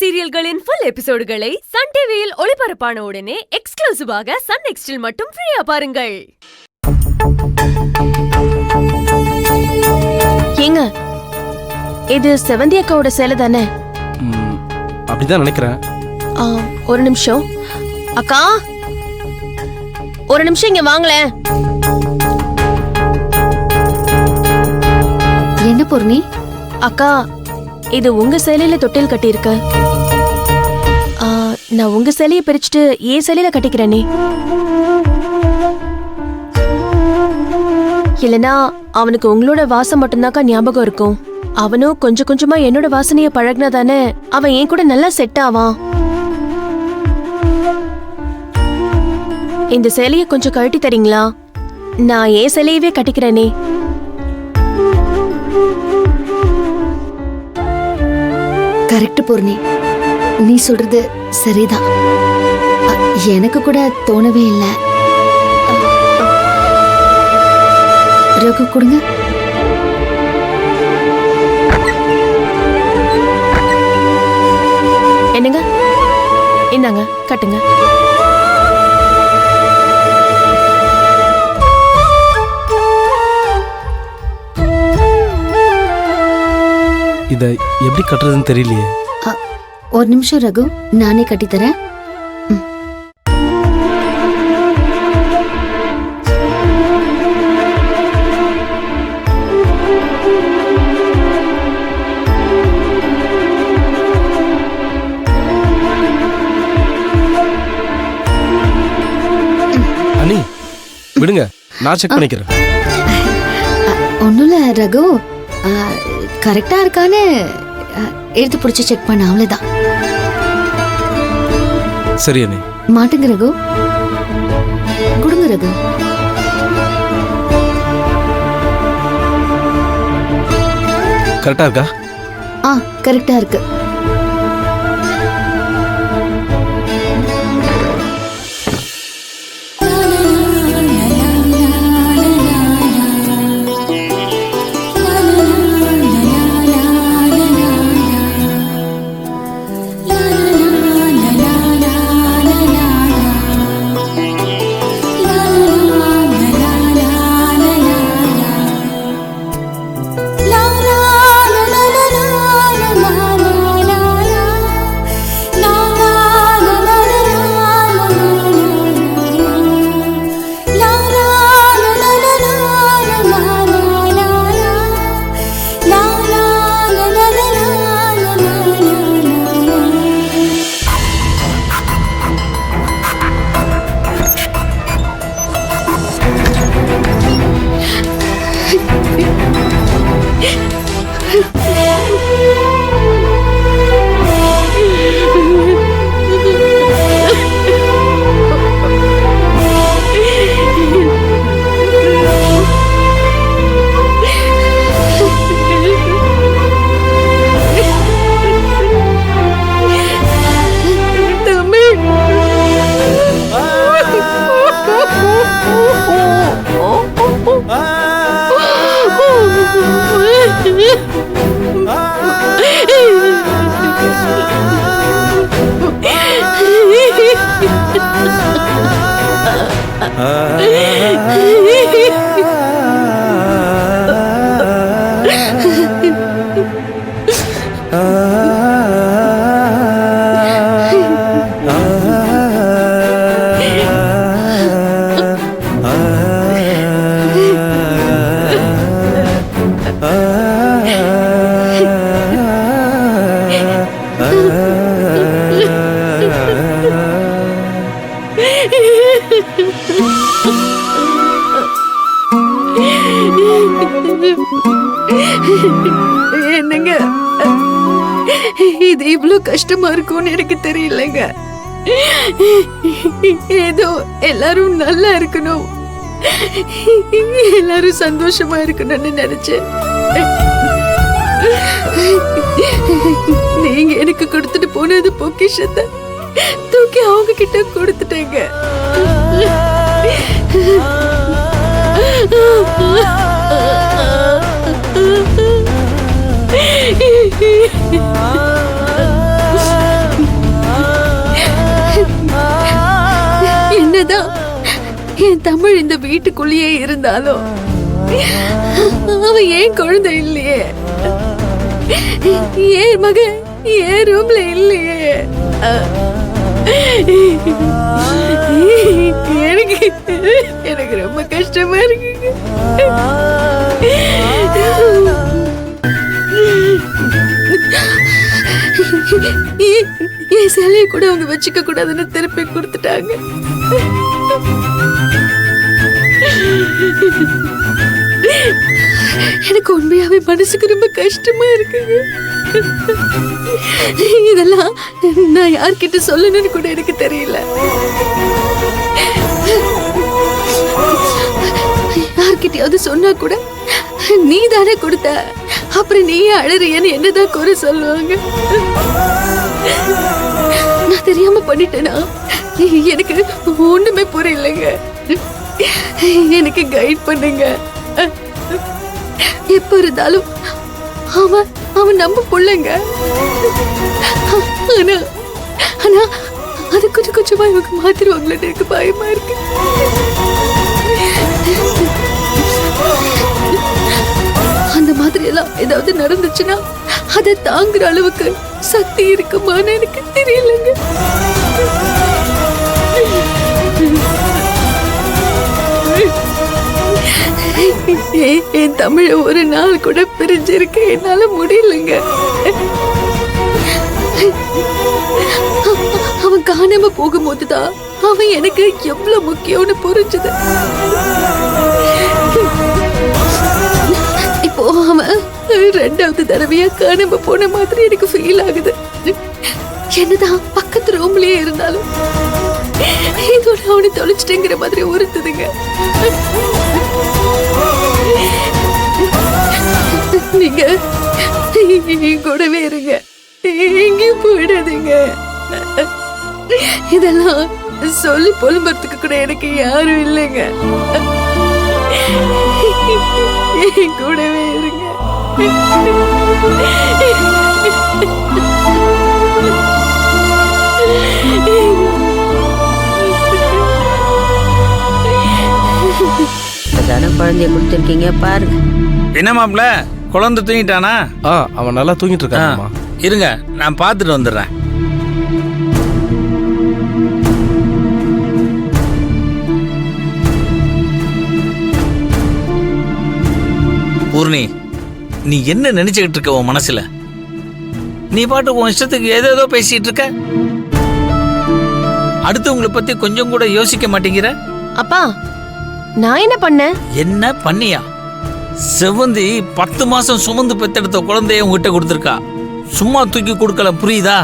சீரியல்களின் full எபிசோடுகளை Sun டிவியில் ஒளிபரப்பான உடனே எக்ஸ்க்ளூசிவாக சன் நெக்ஸ்டில் மட்டும் ஃப்ரீயா பாருங்கள். ஏங்க, இது செவந்தி அக்காவோட சேலை தானே? அப்படிதான் நினைக்கிறேன். ஒரு நிமிஷம் அக்கா, ஒரு நிமிஷம் இங்க வாங்களேன். என்ன பூர்ணி? அக்கா, இது உங்க சேலையில தொட்டில் கட்டியிருக்க. நான் உங்க சேலையை பிரிச்சுட்டு ஏன் சேலையில கட்டிக்கிறேனே. இல்லனா அவனுக்கு உங்களோட வாசம் மட்டும்தாக்கா ஞாபகம் இருக்கும். அவனும் கொஞ்சம் கொஞ்சமா என்னோட வாசனைய பழகினதானே அவன் என் கூட நல்லா செட் ஆவான். இந்த சேலைய கொஞ்சம் கழட்டி தரீங்களா? நான் ஏன் சேலையவே கட்டிக்கிறேனே. கரெக்ட் பூர்ணி, நீ சொல்றது சரிதான். எனக்கு கூட தோணவே இல்லை. ரகு கொடுங்க. என்னங்க, இந்தாங்க கட்டுங்க. இத எப்படி கட்டுறதுன்னு தெரியலையே. ஒரு நிமிஷம் ரகு, நானே கட்டித்தரேன். அண்ணி விடுங்க, நான் செக் பண்ணிக்கிறேன். ஒன்றும் இல்லை ரகு, கரெக்டா இருக்கான்னு எடுத்து பிடிச்சி செக் பண்ண, அவ்வளவுதான். சரி அண்ணி. மாட்டுங்க ரகு, கொடுங்க ரகு. கரெக்டா இருக்கா? கரெக்டா இருக்கு. என்னங்க, இது இவ்வளவு கஷ்டமா இருக்கும்னு எனக்கு தெரியலங்க. ஏதோ எல்லாரும் நல்லா இருக்கணும், எல்லாரும் சந்தோஷமா இருக்கணும்னு நினைச்சேன். நீங்க எனக்கு கொடுத்துட்டு போனது பொக்கிஷத்தை தூக்கி அவங்க கிட்ட கொடுத்துட்டேங்க. என் தமிழ் இந்த வீட்டுக்குள்ளேயே இருந்தாலும் அவன் ஏன் குழந்தை இல்லையே, ஏன் மகன் ஏன் ரூம்ல இல்லையே. எனக்கு எனக்கு ரொம்ப கஷ்டமா இருக்குங்க. என் சிலையை கூட அவங்க வச்சுக்க கூடாதுன்னு திருப்பி கொடுத்துட்டாங்க. எனக்கு உண்மையாவே மனசுக்கு ரொம்ப கஷ்டமா இருக்குங்க. இதெல்லாம் நான் யார்கிட்ட சொல்லணும்னு கூட எனக்கு தெரியல. யார்கிட்டயாவது சொன்னா கூட நீ தானே கொடுத்த, அப்புறம் நீ அழறியன்னு என்னதான் குறை சொல்லுவாங்க. நான் தெரியாம பண்ணிட்டேனா? எனக்கு ஒண்ணுமே புரியலைங்க. எனக்கு கைட் பண்ணுங்க. எப்ப இருந்தாலும் அவன் நம்ம பிள்ளைங்க. ஆனா ஆனா அது கொஞ்சம் கொஞ்சமா இவங்க மாத்திருவாங்களன்னு எனக்கு பயமா இருக்கு. அந்த மாதிரி எல்லாம் ஏதாவது நடந்துச்சுன்னா அதை தாங்குற அளவுக்கு சக்தி இருக்குமான்னு எனக்கு தெரியலங்க. என் தமிழ ஒரு நாள் கூட பிரிஞ்சிருக்க என்னால முடியலங்க. அவன் காணாம போகும்போதுதான் அவன் எனக்கு எவ்வளவு முக்கியம்னு புரிஞ்சுது. இப்போ அவன் 2வது தடவையா காணாம போன மாதிரி எனக்கு ஃபீல் ஆகுது. என்னதான் பக்கத்து ரூம்லயே இருந்தாலும் இதோட அவனை தொலைச்சிட்டேங்கிற மாதிரி உறுத்துதுங்க. நீங்க கூடவே இருங்க, எங்கேயும் போயிடாதீங்க. இதெல்லாம் சொல்லி புலம்புறதுக்கு கூட எனக்கு யாரும் இல்லைங்க. என் கூடவே இருங்க. அதான குழந்தைய கொடுத்துருக்கீங்க பாருங்க. என்ன மாப்பிள்ள, குழந்தை தூங்கிட்டானா? அவன் நல்லா தூங்கிட்டு இருக்காமா. இருங்க, நான் பார்த்துட்டு வந்துடுறேன். பூர்ணி, நீ என்ன நினைச்சுக்கிட்டு இருக்க உன் மனசுல? நீ பாட்டு உன் இஷ்டத்துக்கு ஏதேதோ பேசிட்டு இருக்க. அடுத்தவங்களை பத்தி கொஞ்சம் கூட யோசிக்க மாட்டேங்கிற. அப்பா, நான் என்ன பண்ணேன்? என்ன பண்ணியா? செவந்தி 10 மாசம் சுமந்து பெத்தெடுத்த குழந்தைய உங்ககிட்ட கொடுத்துருக்கா. சும்மா தூக்கி கொடுக்கல, புரியுதா?